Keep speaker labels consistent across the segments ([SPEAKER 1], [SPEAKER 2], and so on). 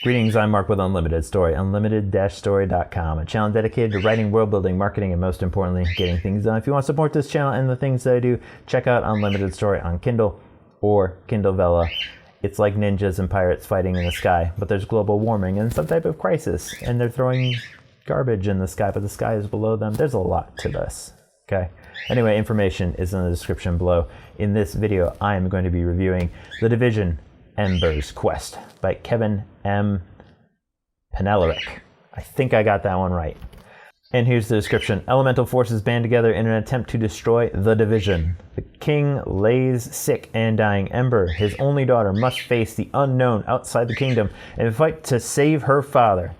[SPEAKER 1] Greetings, I'm Mark with Unlimited Story, unlimited-story.com, a channel dedicated to writing, world building, marketing, and most importantly, getting things done. If you want to support this channel and the things that I do, check out Unlimited Story on Kindle or Kindle Vella. It's like ninjas and pirates fighting in the sky, but there's global warming and some type of crisis, and they're throwing garbage in the sky, but the sky is below them. There's a lot to this, okay? Anyway, information is in the description below. In this video, I am going to be reviewing The Division, Ember's Quest by Kevin M. Penelerick. I think I got that one right. And here's the description. Elemental forces band together in an attempt to destroy the Division. The king lays sick and dying. Ember, his only daughter, must face the unknown outside the kingdom and fight to save her father.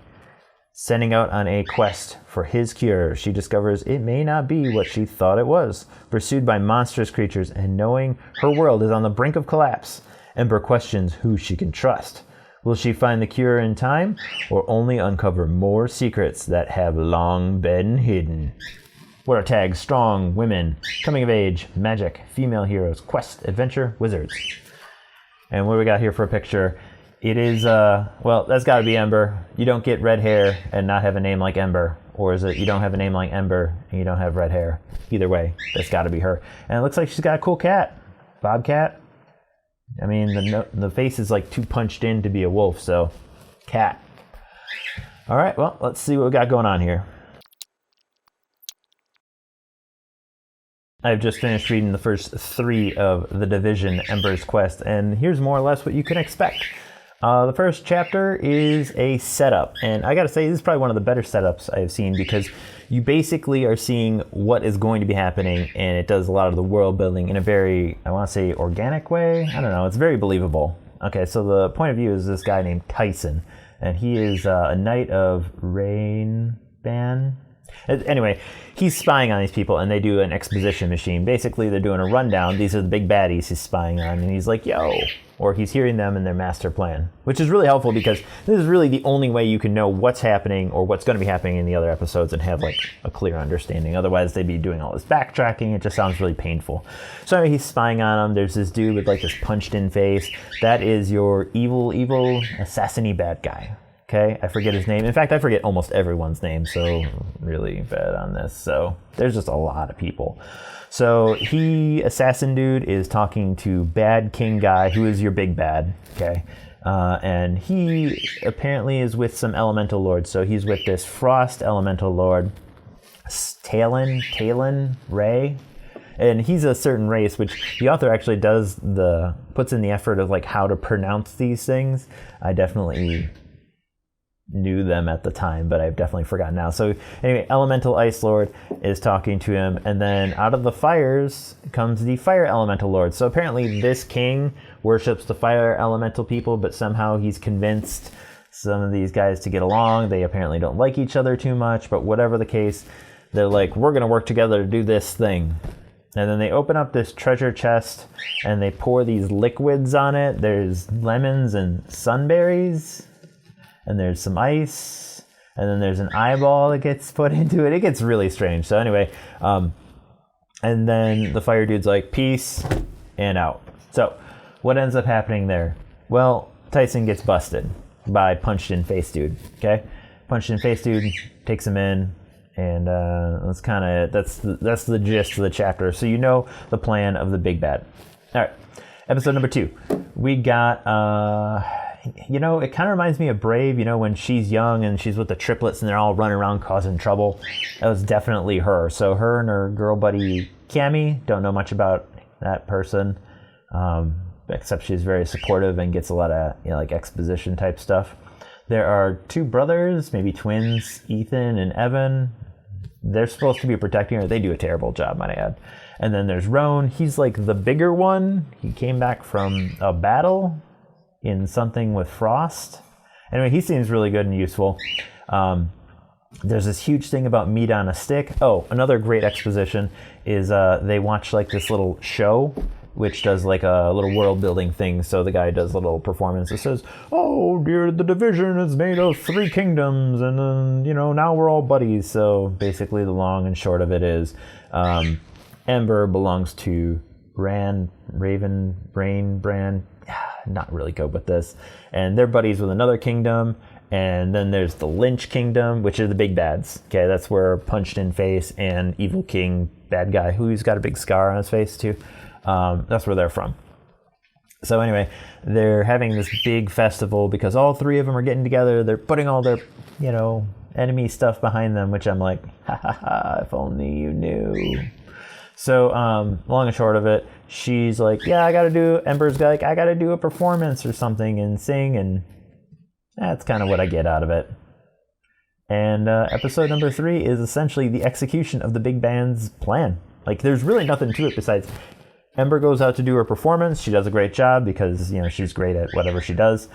[SPEAKER 1] Setting out on a quest for his cure, she discovers it may not be what she thought it was. Pursued by monstrous creatures and knowing her world is on the brink of collapse, Ember questions who she can trust. Will she find the cure in time, or only uncover more secrets that have long been hidden? What are tags? Strong, women, coming of age, magic, female heroes, quest, adventure, wizards. And what do we got here for a picture? It is, well, that's got to be Ember. You don't get red hair and not have a name like Ember. Or is it you don't have a name like Ember and you don't have red hair? Either way, that's got to be her. And it looks like she's got a cool cat. Bobcat. I mean, the face is like too punched in to be a wolf, so cat. All right, well, let's see what we got going on here. I've just finished reading the first 3 of The Division, Ember's Quest, and here's more or less what you can expect. The first chapter is a setup, and I gotta say, this is probably one of the better setups I've seen because you basically are seeing what is going to be happening, and it does a lot of the world building in a very, I want to say, organic way. I don't know, it's very believable. Okay, so the point of view is this guy named Tyson, and he is a knight of Rainban. Anyway, he's spying on these people, and they do an exposition machine. Basically, they're doing a rundown. These are the big baddies he's spying on, and he's like, yo, or he's hearing them in their master plan, which is really helpful because this is really the only way you can know what's happening or what's going to be happening in the other episodes and have like a clear understanding. Otherwise, they'd be doing all this backtracking. It just sounds really painful. So anyway, he's spying on them. There's this dude with like this punched-in face. That is your evil assassin-y bad guy. Okay, I forget his name. In fact, I forget almost everyone's name, so really bad on this. So there's just a lot of people. So assassin dude, is talking to bad king guy, who is your big bad, okay? And he apparently is with some elemental lords. So he's with this frost elemental lord, Talon, Ray. And he's a certain race, which the author actually puts in the effort of like how to pronounce these things. I definitely knew them at the time, but I've definitely forgotten now. So anyway, Elemental Ice Lord is talking to him, and then out of the fires comes the Fire Elemental Lord. So apparently this king worships the Fire Elemental people, but somehow he's convinced some of these guys to get along. They apparently don't like each other too much, but whatever the case, they're like, we're gonna work together to do this thing. And then they open up this treasure chest and they pour these liquids on it. There's lemons and sunberries, and there's some ice, and then there's an eyeball that gets put into it. It gets really strange. So anyway, and then the fire dude's like, peace, and out. So what ends up happening there? Well, Tyson gets busted by punched-in face dude, okay? Punched-in face dude takes him in, and that's the gist of the chapter. So you know the plan of the big bad. All right, episode number 2. We got... it kind of reminds me of Brave, when she's young and she's with the triplets and they're all running around causing trouble. That was definitely her. So her and her girl buddy Cammy, don't know much about that person, except she's very supportive and gets a lot of like exposition type stuff. There are 2 brothers, maybe twins, Ethan and Evan. They're supposed to be protecting her. They do a terrible job, might I add. And then there's Roan. He's like the bigger one. He came back from a battle in something with Frost. Anyway, he seems really good and useful. There's this huge thing about meat on a stick. Oh, another great exposition is they watch like this little show, which does like a little world building thing. So the guy does a little performance that says, oh dear, the division is made of 3 kingdoms, and then, now we're all buddies. So basically the long and short of it is Ember belongs to Bran. not really good with this. And they're buddies with another kingdom. And then there's the Lynch Kingdom, which are the big bads. Okay, that's where Punched in Face and Evil King, bad guy, who's got a big scar on his face too. That's where they're from. So anyway, they're having this big festival because all three of them are getting together. They're putting all their, enemy stuff behind them, which I'm like, ha ha ha, if only you knew. So long and short of it, she's like, Ember's like, I gotta do a performance or something and sing, and that's kind of what I get out of it. And episode number 3 is essentially the execution of the big band's plan. Like, there's really nothing to it besides Ember goes out to do her performance. She does a great job because, she's great at whatever she does.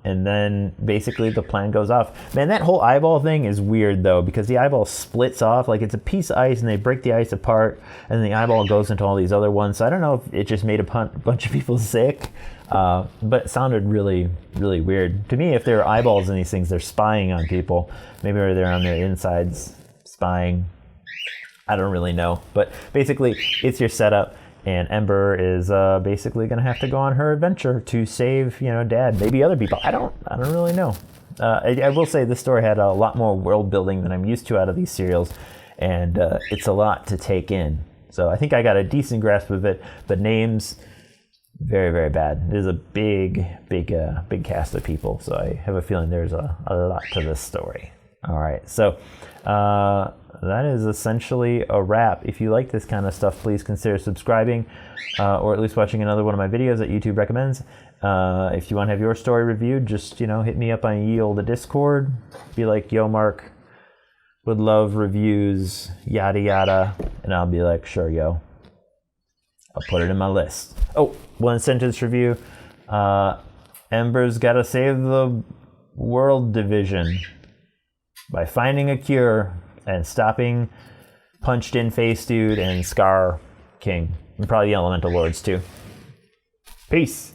[SPEAKER 1] And then basically the plan goes off. Man, that whole eyeball thing is weird, though, because the eyeball splits off. Like, it's a piece of ice, and they break the ice apart, and the eyeball goes into all these other ones. So I don't know if it just made a bunch of people sick, but it sounded really, really weird. To me, if there are eyeballs in these things, they're spying on people. Maybe they're on their insides spying. I don't really know. But basically, it's your setup. And Ember is basically going to have to go on her adventure to save, Dad, maybe other people. I don't really know. I will say this story had a lot more world building than I'm used to out of these serials, and it's a lot to take in. So I think I got a decent grasp of it, but names, very, very bad. It is a big cast of people, so I have a feeling there's a lot to this story. All right, so that is essentially a wrap. If you like this kind of stuff, please consider subscribing or at least watching another one of my videos that YouTube recommends. If you want to have your story reviewed, just, hit me up on the Discord. Be like, yo, Mark, would love reviews, yada, yada. And I'll be like, sure, yo. I'll put it in my list. Oh, one sentence review. Ember's got to save the world division by finding a cure and stopping Punched in Face Dude and Scar King. And probably the Elemental Lords too. Peace.